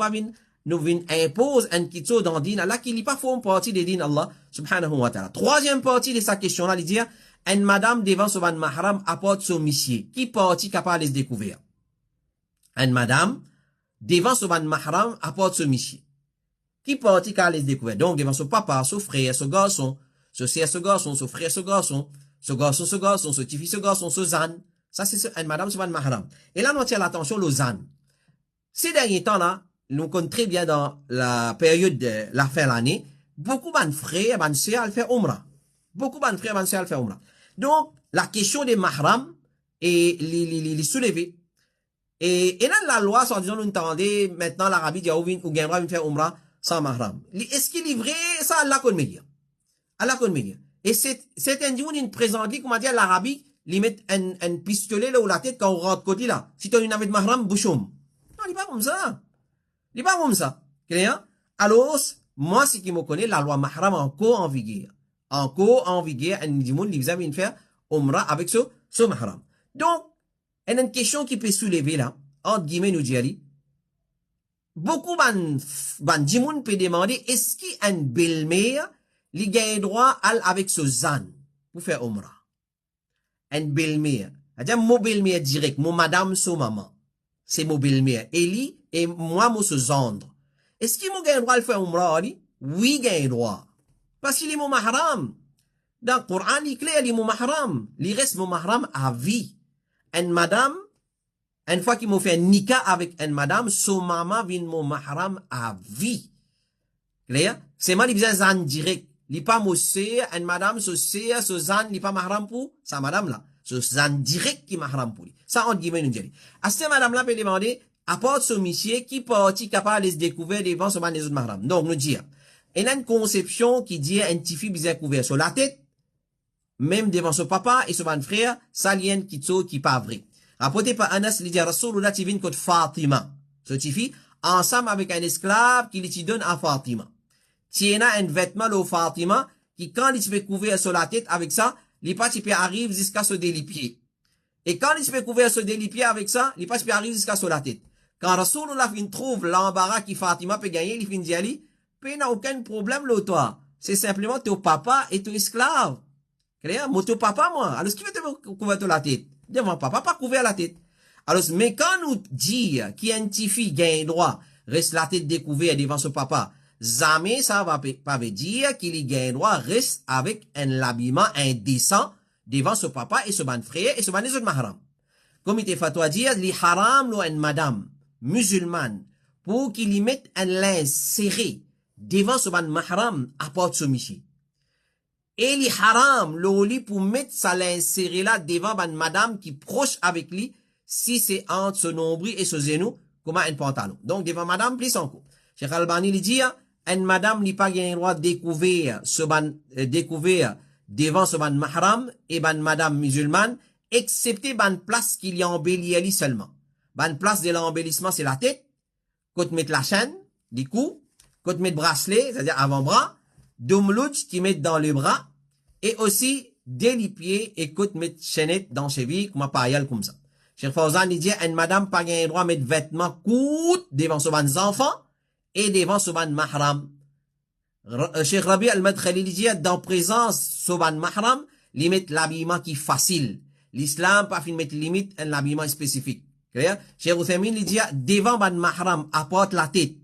vin impose un kitso dans din Allah qui n'est pas font partie des din Allah, subhanahu wa ta'ala. Troisième partie de sa question là, il dit, une madame devant son mahram apporte son monsieur. Qui partie capable de se découvrir? Une madame, devant son mahram apporte son monsieur. Qui partit qu'à les découvrir? Donc, devant son papa, son frère, son garçon, son frère, son garçon, son frère, son garçon, son petit-fils, son garçon, son zan. Ça, c'est une madame, c'est un mahram. Et là, nous tient l'attention, le zan. Ces derniers temps-là, nous connaissons très bien dans la période de la fin de l'année, beaucoup de frères, de sœurs, à faire umrah. Beaucoup de frères, de sœurs, à faire umrah. Donc, la question des mahram est les soulever. Et là, la loi, soit disant, nous entendons, maintenant, l'Arabie dit, ou gagnera, faire umrah, sans mahram. Est-ce qu'il est vrai? Ça, Allah connaît bien. Allah connaît bien. Et c'est un dieu, une présente, comment dire, l'Arabie, il met un pistolet là où la tête quand on rentre côté là. Si tu as une avec mahram, bouchoum. Non, il n'est pas comme ça. Il n'est pas comme ça. Clair? Alors, moi, ce qui me connaît, la loi mahram encore en vigueur. Encore en vigueur, un dieu, il vient faire umrah avec ce mahram. Donc, il y a une question qui peut soulever là, entre guillemets, nous dire, beaucoup ban dimoun peut demander est-ce qu'il y a une belle-mère qui gagne droit avec ce zan pour faire umrah. Une belle-mère. C'est-à-dire mon belle-mère direct, mon madame, son maman. C'est mon belle-mère. Eli et moi, mon se zandre. Est-ce qu'il m'a gagne droit de faire umrah? Oui, gagne droit. Parce qu'il est mon mahram. Dans le Coran, il est clair, il est mon mahram. Il reste mon mahram à vie. Une madame, une fois qu'il m'a fait un nika avec une madame, son maman vient mon mahram à vie. Clair? C'est mal, il vient zan direct. Il pas moussé, une madame, ce zan, il pas mahram pour sa madame là. Ce zan direct qui mahram pour lui. Ça, on dit, nous dit. À cette madame là, peut demander, apporte ce monsieur qui parti capable de se découvrir devant ce man des autres mahram. Donc, nous dire, il y a une conception qui dit, un petit fille bien couvert sur la tête, même devant son papa et son frère, ça lien qui pas vrai. Rapporté par Anas, il dit, Rasulullah, tu viens contre Fatima. Ce petit fille, ensemble avec un esclave qui lui donne à Fatima. Tiens un vêtement au Fatima, qui quand il se fait couvrir sur la tête avec ça, les pas arrive jusqu'à se délipier. Et quand il se fait couvrir se délipier avec ça, les pas arrive jusqu'à sur la tête. Quand Rasulullah trouve l'embarras qui Fatima peut gagner, il finit d'y aller, puis il n'a aucun problème, là, toi. C'est simplement ton papa et ton esclave. Clair? Mon ton papa, moi. Alors, ce qui veut te couvrir la tête? Devant papa, pas couvert la tête. Alors, mais quand nous dit qu'il y a une petite fille gagne droit, reste la tête découverte devant son papa, jamais ça va pas dire qu'il y gagne droit, reste avec un habillement indécent devant son papa et son frère et son autres mahram. Comme il était fatwa dire, li haram lo une madame musulmane pour qu'il y mette un linge serré devant son mahram apporte ce michi. Et li haram lo li pour mettre sa linge serré là devant une madame qui proche avec lui si c'est entre son nombril et son genou comme un pantalon. Donc devant madame plus encore. Cheikh Albani lui dit une madame n'a pas le droit de découvrir devant ce ban mahram et ban madame musulmane, excepté ban place qu'il y a embelli seulement. Ban place de l'embellissement, c'est la tête, côté mettre la chaîne, du cou, côté mettre bracelet, c'est-à-dire avant-bras, domlouch qui met dans le bras, et aussi des pieds et côté mettre chaînette dans cheville, comme un comme ça. Cheikh Fawzan, il dit, une madame pas le droit de mettre vêtements courts devant ce ban enfants, et devant ce ban mahram. Cheikh Rabi al-Madkhali dit, dans présence ce ban mahram, limite l'habillement qui est facile. L'islam pas fin mettre limite un habillement spécifique. Clair? Cheikh Uthaymin dit, devant ban mahram, apporte la tête,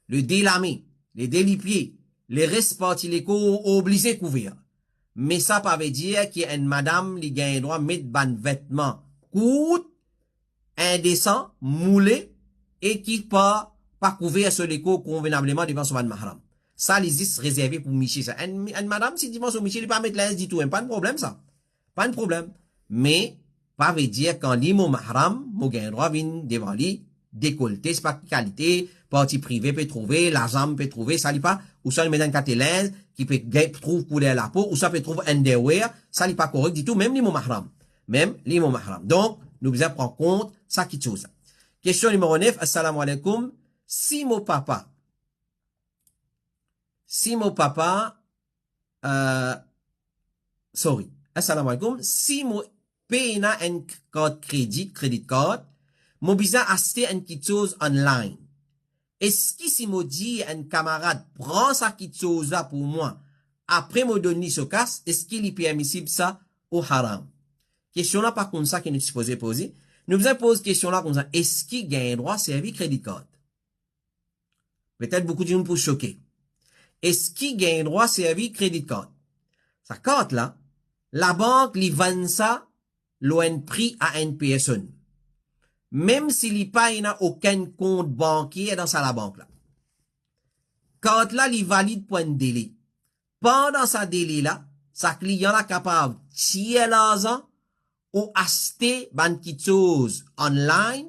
le délamé, les délipieds, les restes partis les obligés couvrir. Mais ça pas veut dire qu'il y a une madame qui gagne droit de mettre ban vêtements courts, indécents, moulés, et qui pas couvrir sur l'écho convenablement devant son mahram. Ça, les existe réservé pour Michi, ça. Une madame, si devant son Michi, il pas mettre l'aise du tout, pas de problème, ça. Pas de problème. Mais, pas veut dire quand li mon mahram, mon gain droit vient devant lui, décolleté, c'est pas qualité, partie privée peut trouver, la jambe peut trouver, ça li pas, ou ça, il met un l'aise, qui peut trouver couleur la peau, ou ça peut trouver underwear, ça li pas correct du tout, même li mon mahram. Même li mon mahram. Donc, nous devons prendre compte, ça qui chose. Question numéro 9, assalamu alaikum. Si mon papa si mon papa, sorry, assalamu alaikum, si mon paye un code credit card, mon besoin acheter une petite chose online. Est-ce que si me dit un camarade prend sa petite chose là pour moi, après me donner ce casse, est-ce qu'il est permissible ça ou haram? Question là par contre ça que nous supposons poser. Nous vous pose question là comme ça. Est-ce qu'il gagne droit à servir crédit card? Peut-être beaucoup de gens pour choquer. Est-ce qu'il gagne droit à servir crédit card? Sa carte là, la banque lui vend ça, loin prix à une personne. Même s'il n'a aucun compte banquier dans sa banque là. Carte là, il valide pour un délai. Pendant sa délai là, sa client là capable de tirer l'argent ou acheter une petite chose online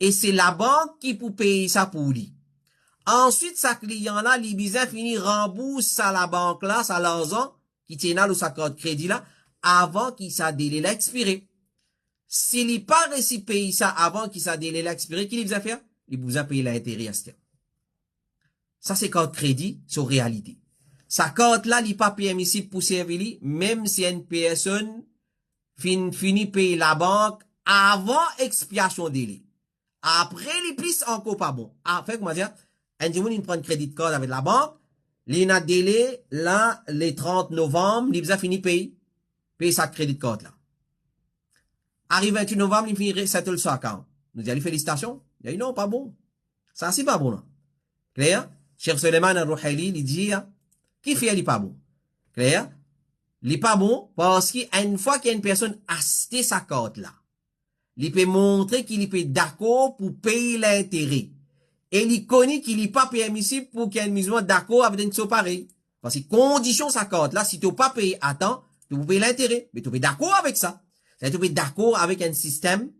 et c'est la banque qui peut payer ça pour lui. Ensuite, sa client là, il besoin finir rembourse à la banque là, sa l'argent qui tient là ou sa carte crédit là avant qu'il sa délai là expiré. S'il n'est pas réussi à payer ça avant qu'il sa délai là expiré, qu'il besoin faire? Il besoin payer l'intérêt à ce temps. Ça c'est carte crédit sur réalité. Sa carte là, il n'est pas permissible pour servir même si une personne finit payer la banque avant expiration délai. Après, les plus encore pas bon. Fait, comment dire, un jour, il prend un crédit card avec la banque, il a délai, là, le 30 novembre, il a fini payer sa crédit card là. Arrive 28 novembre, il finit settle son account. Nous disons, félicitations. Il dit, non, pas bon. Ça, c'est pas bon, là. Clair? Cheikh Suleiman al-Ruhaili, il dit, qui fait, il est pas bon. Clair? Il est pas bon parce qu'une fois qu'il y a une personne acheté sa carte là, il peut montrer qu'il est d'accord pour payer l'intérêt. Et il connaît qu'il n'est pas permissible pour qu'il y ait une musulman d'accord avec une chose pareille. Parce que condition sa carte là, si tu n'as pas payé à temps, tu peux payer l'intérêt. Mais tu peux d'accord avec ça. Tu peux d'accord avec un système,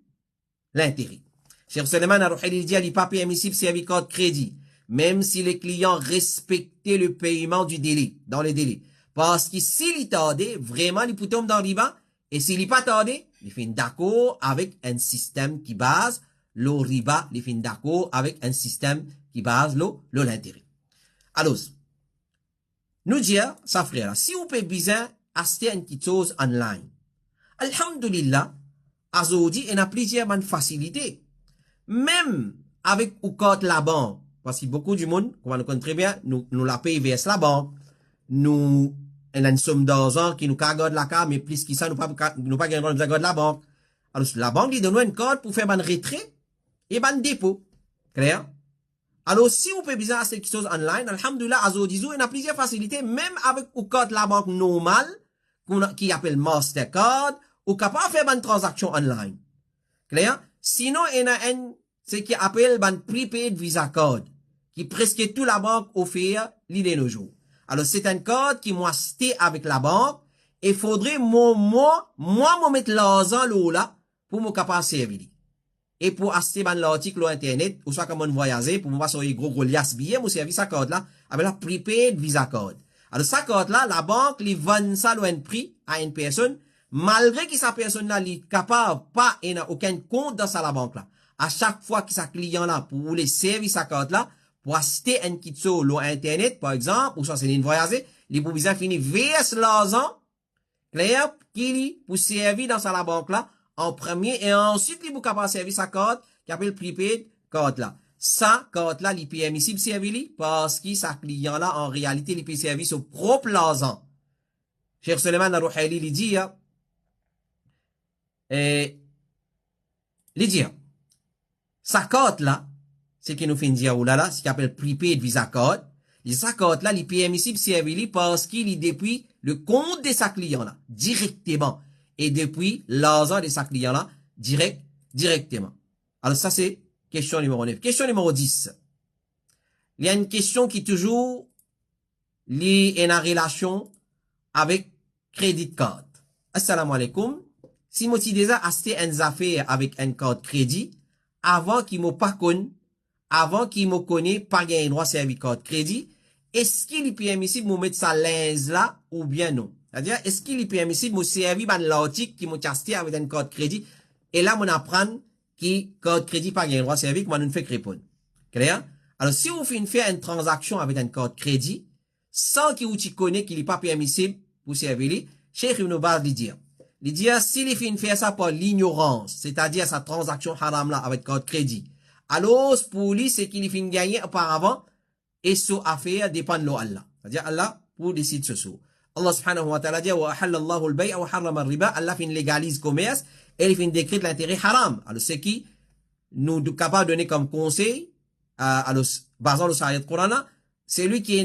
l'intérêt. Cheikh Suleiman al-Ruhaili dit, il n'est pas permissible servir carte crédit. Même si les clients respectaient le paiement du délai, dans les délais. Parce que s'il est tardé, vraiment, il peut tomber dans le riba. Et s'il n'est pas tardé, il fait d'accord avec un système qui base le riba, il fait d'accord avec un système qui base l'intérêt. Alors, nous dire, ça frère, si vous pouvez bien acheter une petite chose online, alhamdulillah, aujourd'hui, il y a plusieurs facilités. Même avec ou compte la banque, parce que beaucoup du monde, comme on le connaît très bien, nous la payons vers la banque, nous, elle a une somme d'argent qui nous garde la carte, mais plus que ça, nous pas gagner de la banque. Alors, la banque, lui donne une carte pour faire un retrait et un dépôt. Clair? Alors, si vous pouvez bien acheter quelque chose online, alhamdoulilah, aujourd'hui, il y a plusieurs facilités, même avec ou carte la banque normale, qui appelle Mastercard, ou capable de faire une transaction online. Clair? Sinon, il y a un, c'est qui appelle un prepaid Visa Card, qui presque toute la banque offre l'idée nos jours. Alors, c'est un code qui m'a acheté avec la banque, et faudrait moi mettre l'argent là, pour me capable servir. Et pour acheter l'article sur internet, ou soit comme on voyager, pour moi, sur gros lias billet, moi servir sa code là, avec la prepaid Visa Card. Alors, sa code là, la banque, lui vend ça à un prix, à une personne, malgré que sa personne là, est capable, pas, et n'a aucun compte dans sa la banque là. À chaque fois que sa client là, pour les servir sa carte là, pour acheter un kit sur internet, par exemple, ou soit c'est une voyager, il pour bien finir verse l'argent, clair, qui pour servir dans sa la banque là, en premier, et ensuite, il pour capable servir sa carte, qui appelle prepaid carte là. Sa carte là, il peut permissible servir parce que sa client là, en réalité, il peut servir son propre l'argent. Cheikh Suleiman al-Ruhaili, il dit, sa carte là, c'est qui nous fait dire, ou là, ce qu'on appelle prepaid Visa Card, sa carte là, il est permissible servir parce qu'il est depuis le compte de sa client là, directement. Et depuis l'argent de sa client là, directement. Alors ça, c'est question numéro 9. Question numéro 10. Il y a une question qui toujours liée en relation avec crédit card. Assalamu alaikum. Si moi j'ai déjà acheté une affaire avec un carte crédit, avant qu'il me pas connu, avant qu'il me connaît pas gagné droit servir carte crédit, est-ce qu'il est permissible de mettre sa lens là ou bien non? C'est-à-dire, est-ce qu'il est permissible de servir ban l'article qui m'a acheté avec une carte crédit et là, on apprend que carte crédit pas gagné droit servir, qu'on ne fait que répondre. Clair? Alors, si vous faites une transaction avec une carte crédit, sans qu'il tu connais qu'il n'est pas permissible pour servir. Cheikh Ibn Baz lui dit, s'il est fait ça par l'ignorance, c'est-à-dire sa transaction haram là avec carte crédit, alors pour lui, c'est qu'il est fait gagner auparavant, et ce affaire dépend de Allah. C'est-à-dire Allah pour décider ce soir. Allah subhanahu wa ta'ala dit, wa ahallallahu al-bay' wa harrama al-riba, Allah fait légalise commerce, et il fait décret l'intérêt haram. Alors, c'est qui nous capable de donner comme conseil, alors, basant le Sahih Coran, c'est lui qui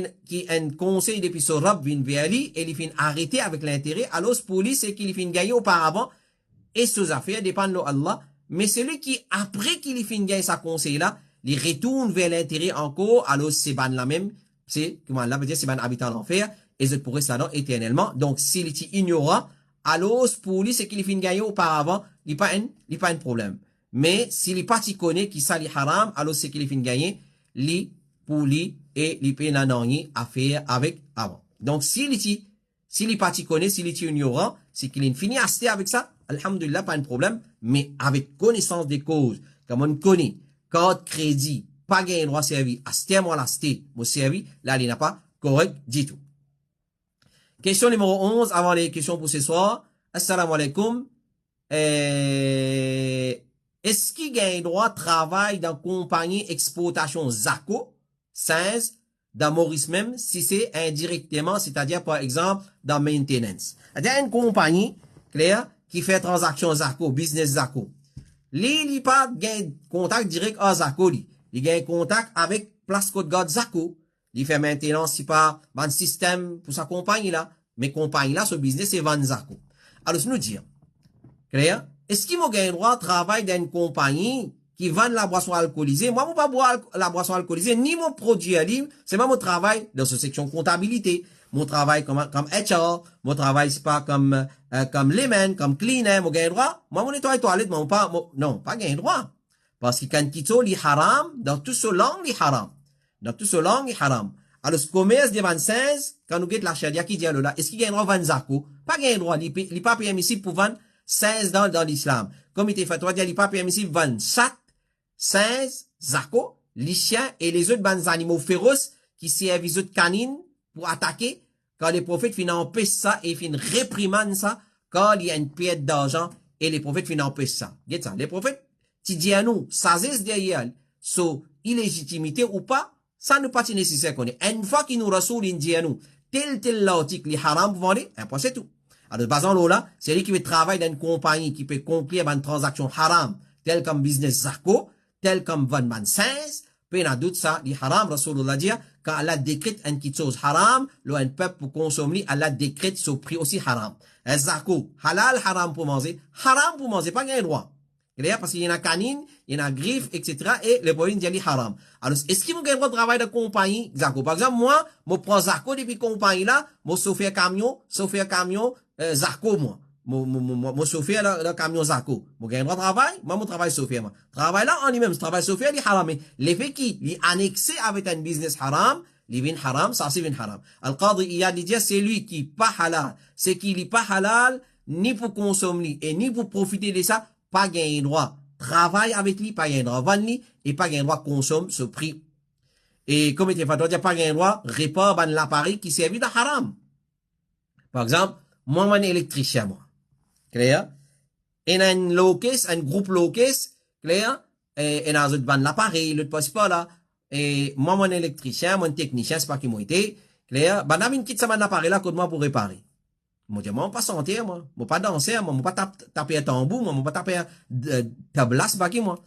a un conseil depuis son Rabb vin vers lui, et il fait arrêter avec l'intérêt. Alors, pour lui, c'est qu'il fait gagner auparavant, et ses affaires dépendent de Allah. Mais celui qui, après qu'il fait gagner sa conseil là, il retourne vers l'intérêt encore, alors c'est ban la même, c'est, comment Allah veut dire, c'est ban habitant l'enfer, et je pourrais ça dans éternellement. Donc, s'il est ignorant, alors, pour lui, c'est qu'il fait gagner auparavant, il n'y a pas un problème. Mais, s'il est pas connaît qui ça li haram, alors c'est qu'il fait gagner, pour lui, et il peut n'en à faire avec avant. Donc, s'il est pas connaît, s'il est ignorant, c'est qu'il est fini à citer avec ça, alhamdulillah, pas un problème, mais avec connaissance des causes, comme on connaît, carte crédit, pas gagné droit servi, à ce terme, la cité, mon servi, là, il n'a pas correct du tout. Question numéro 11, avant les questions pour ce soir. Assalamu alaikum. Est-ce qu'il gagne droit travail dans compagnie exportation Zaco, 16, dans Maurice même, si c'est indirectement, c'est-à-dire, par exemple, dans maintenance. C'est-à-dire une compagnie, clair, qui fait transaction Zaco, business Zaco. Il n'y a pas de contact direct à Zaco, il gagne contact avec Place Côte Garde Zaco. Il fait maintenance, c'est pas un système pour sa compagnie là, mais compagnie là, ce business, c'est Van Zaco. Alors, nous dire, clair, est-ce qu'il m'a gagné droit à travail dans une compagnie qui vend la boisson alcoolisée? Moi, je ne pas boire la boisson alcoolisée, ni mon produit à livre, c'est pas mon travail dans cette section comptabilité. Mon travail comme HR, mon travail, c'est pas comme layman, comme cleaner, mon gagné droit. Moi, mon nettoie toilette, moi, non, pas gagné droit. Parce que quand tu li haram, dans tout ce langue, li haram. Dans tout ce langue, li haram. Alors, ce commerce de 26, quand nous guette la charia qui dit là, est-ce qu'il y a un droit vendre zako? Pas gain droit, il n'est pas permissible pour vendre 16 dans l'islam. Comme il était fait, il n'est pas permissible de vendre 7, 16 zako, les chiens et les autres bandes animaux féroces qui servent les autres canines pour attaquer. Quand les prophètes finissent empêcher ça et finissent réprimandent ça, quand il y a une perte d'argent et les prophètes finissent empêcher ça. Get ça. Les prophètes, tu dis à nous, ça c'est derrière, so, illégitimité ou pas, ça n'est pas nécessaire qu'on ait. Une fois qu'il nous rasoule, il dit à nous, tel l'article, les haram pour vendre, après c'est tout. Alors, basant là, c'est lui qui veut travailler dans une compagnie qui peut conclure une transaction haram, tel comme business Zako, tel comme Van 16, peu n'a doute ça, les haram, Rasulullah dit, quand Allah décrète une petite chose haram, un peuple pour consommer, Allah décrète ce prix aussi haram. Zako, halal, haram pour manger, pas gain droit. Parce qu'il y en a canine, il y en a griffe, etc. Et le problème dit haram. Alors, est-ce qu'il vous gagne le travail de compagnie, Zako? Par exemple, moi, je prends Zako depuis compagnie là, moi, chauffeur camion, Zako, moi. Mon chauffeur le camion Zako. Moi, gagne le travail, moi, mon travail chauffeur, moi. Travail là, en lui-même, ce travail chauffeur, il est haram. Mais l'effet qui, il est annexé avec un business haram, il vient haram, ça c'est vient haram. Al-Qadi, il a dit, c'est lui qui pas halal. C'est qu'il n'est pas halal, ni pour consommer, et ni pour profiter de ça, pas gagner droit. Travaille avec lui, pas gagner droit. Vendre lui, et pas gagner droit consomme ce prix. Et comme il fait, pas gagner droit, répare l'appareil qui servait de haram. Par exemple, moi, un électricien, moi. Clair? Et un locus, un groupe locus, clair? Et dans un ban l'appareil, l'autre passe pas là. Et moi, mon électricien, mon technicien, c'est pas qui m'a été, clair? Ben, on a une petite semaine d'appareil là, contre moi pour réparer. Moi, je ne pas sentir, moi. Je pas danser, moi. Je pas taper un tambour, moi. Je pas taper tablas, pas qui, moi.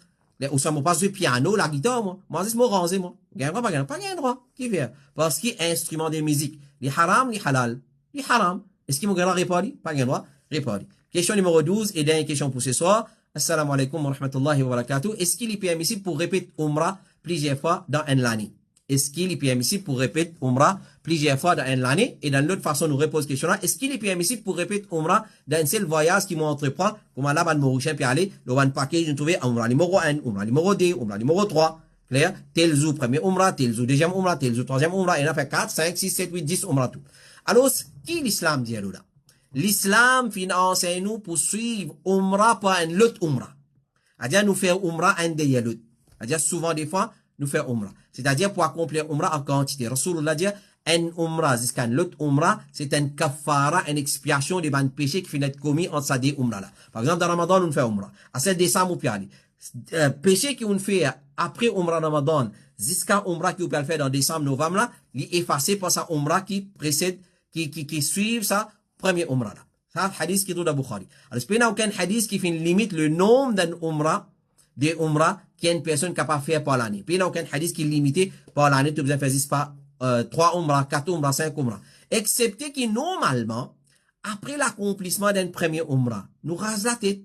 Ou ça, je pas jouer piano, la guitare, moi. Moi, c'est moi ranger, moi. Gagne droit, pas gagne droit. Qui fait? Parce qu'il est instrument de musique. Les haram, les halal. Les haram. Est-ce qu'il m'a gagné réparé? Pas gagne droit. Réparé. Question numéro 12 et dernière question pour ce soir. Assalamu alaikum wa rahmatullahi wa barakatuh. Est-ce qu'il est permissible pour répéter Umrah plusieurs fois dans une année? Est-ce qu'il est permissible pour répéter Umrah plusieurs fois dans une année? Et dans l'autre façon, nous repose question là. Est-ce qu'il est permissible pour répéter Umrah dans un seul voyage qui m'entreprend? Comme là, ban Mauricien puis aller, le one package, nous trouver Umrah numéro 1, Umrah numéro 2, Umrah numéro 3. Clair? Tel jour, premier Umrah, tel jour, deuxième Umrah, tel jour, troisième Umrah. Et on a fait 4, 5, 6, 7, 8, 10 Umrah tout. Alors, qui l'islam dit là? L'islam finance nous pour suivre Umrah par un autre Umrah. C'est-à-dire, nous faire Umrah un des l'autre. C'est-à-dire, souvent, des fois, nous faire Umrah. C'est-à-dire, pour accomplir Umrah en quantité. Rasulullah dit, un umrah jusqu'à l'autre umrah, c'est un kafara, une expiation des péchés qui finissent être commis entre ça des umrah là. Par exemple, dans Ramadan, on fait umrah. À celle décembre, on peut aller. Péché qu'on fait après umrah Ramadan, jusqu'à umrah qui on peut faire dans décembre, novembre là, il est effacé par sa umrah qui précède, qui suit sa premier umrah là. Ça, hadith qui est dans Bukhari. Alors, c'est pas aucun hadith qui fait limite le nombre d'un umrah, des umrah, qu'il y a une personne capable de faire par l'année. Puis, il n'y a aucun hadith qui est limité par l'année, tu as besoin de faire juste pas 3 umrah, 4 umrah, 5 umrah. Excepté que normalement, après l'accomplissement d'un premier umrah, nous rase la tête.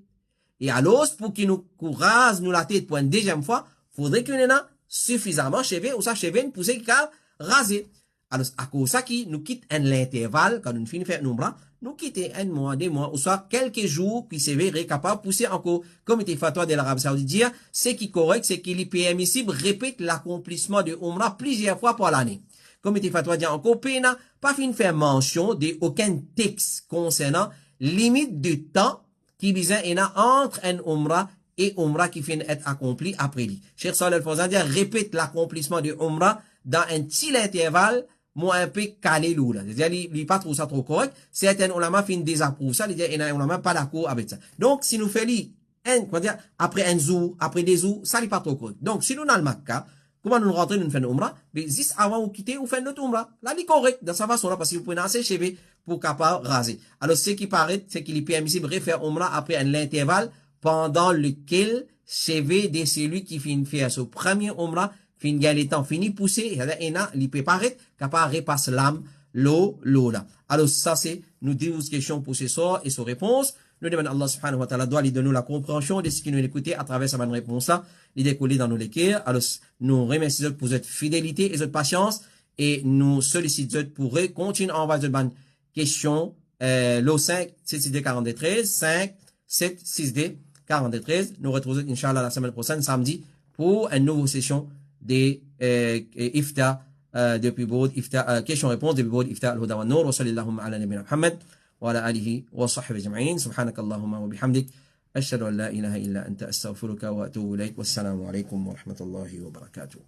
Et alors, pour qu'il nous rase nous la tête pour une deuxième fois, faudrait qu'il y ait suffisamment cheveux, ou ça cheveux, une poussée qui a rasé. Alors, à cause de ça, qui nous quitte un l'intervalle, quand nous finissons de faire un umrah, nous quitter un mois, 2 mois, ou soit quelques jours, qui s'est capable de pousser encore. Comme était fatwa de l'Arabie Saoudite dire, ce qui est correct, c'est qu'il est permissible, répète l'accomplissement de umrah plusieurs fois par l'année. Comme était fatwa dire encore, pena, pas fin faire mention d'aucun texte concernant limite de temps qui besoin entre un umrah et umrah qui finit être accompli après lui. Cheikh Saleh Al-Fawzan dit, répète l'accomplissement de umrah dans un petit intervalle, moi un peu calé l'eau là. C'est-à-dire, il pas trop ça trop correct. Certains ulama fin désapprouvent ça, il y a un ulama pas d'accord avec ça. Donc, si nous faisons après un jour, après des jours, ça n'est pas trop correct. Donc, si nous dans le Makkah, comment nous rentrons, nous faisons umrah, mais juste avant ou quitter, ou faire notre umrah. Là, il est correct, dans sa façon là, parce que vous pouvez assez cheveux pour capable raser. Alors, ce qui paraît, c'est qu'il est permissible de faire umrah après un intervalle pendant lequel cheveux de celui qui finit faire ce premier umrah, fin les temps fini pousser, il peut paraître capable repasser l'âme, l'eau là. Alors, ça, c'est, nous 12 questions pour ce soir et sa réponse. Nous demandons Allah subhanahu wa ta'ala doit lui donner la compréhension de ce qui nous écoutait à travers sa bonne réponse là, il décoller dans nos lecteurs. Alors, nous remercions pour votre fidélité et votre patience et nous sollicitons pour continuer à envoyer votre bonne question, l'eau 5, 7, 6D, 43, 5, 7, 6D, 43. Nous retrouvons, Inch'Allah, la semaine prochaine, samedi, pour une nouvelle session des, ifta, depuis Boud, ifta, question-réponse depuis Boud, ifta al-Huda wa Nour, wa sallallahu ala nabina Muhammad. وعلى آله وصحبه أجمعين سبحانك اللهم وبحمدك أشهد أن لا إله إلا أنت أستغفرك وأتوب إليك والسلام عليكم ورحمة الله وبركاته